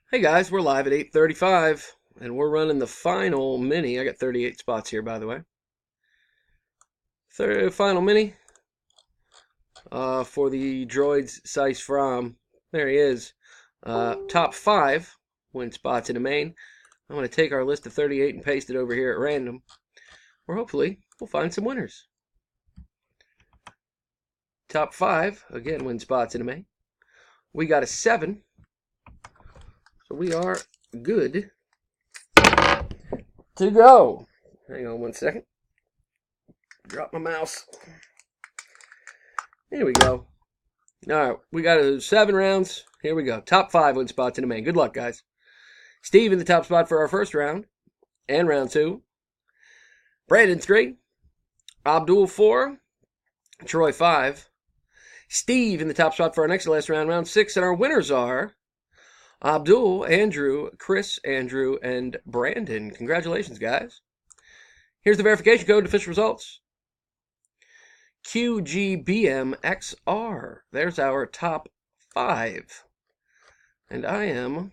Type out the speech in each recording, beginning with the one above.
Hey guys, we're live at 8:35 and we're running the final mini. I got 38 spots here, by the way. Final mini for the droids Sise Fromm. There he is. Top 5 win spots in the main. I'm going to take our list of 38 and paste it over here at random, where hopefully we'll find some winners. Top 5, again, win spots in the main. We got a 7. So we are good to go. Hang on one second. Drop my mouse. Here we go. All right, we got 7 rounds. Here we go. Top 5 win spots in the main. Good luck, guys. Steve in the top spot for our first round and round 2. Brandon 3. Abdul 4. Troy 5. Steve in the top spot for our next to last round, round 6. And our winners are Abdul, Andrew, Chris, Andrew, and Brandon. Congratulations, guys. Here's the verification code to official results. QGBMXR. There's our top 5. And I am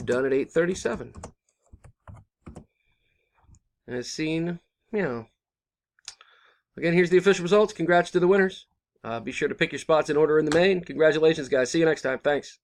done at 8:37. As seen, again, here's the official results. Congrats to the winners. Be sure to pick your spots in order in the main. Congratulations, guys. See you next time. Thanks.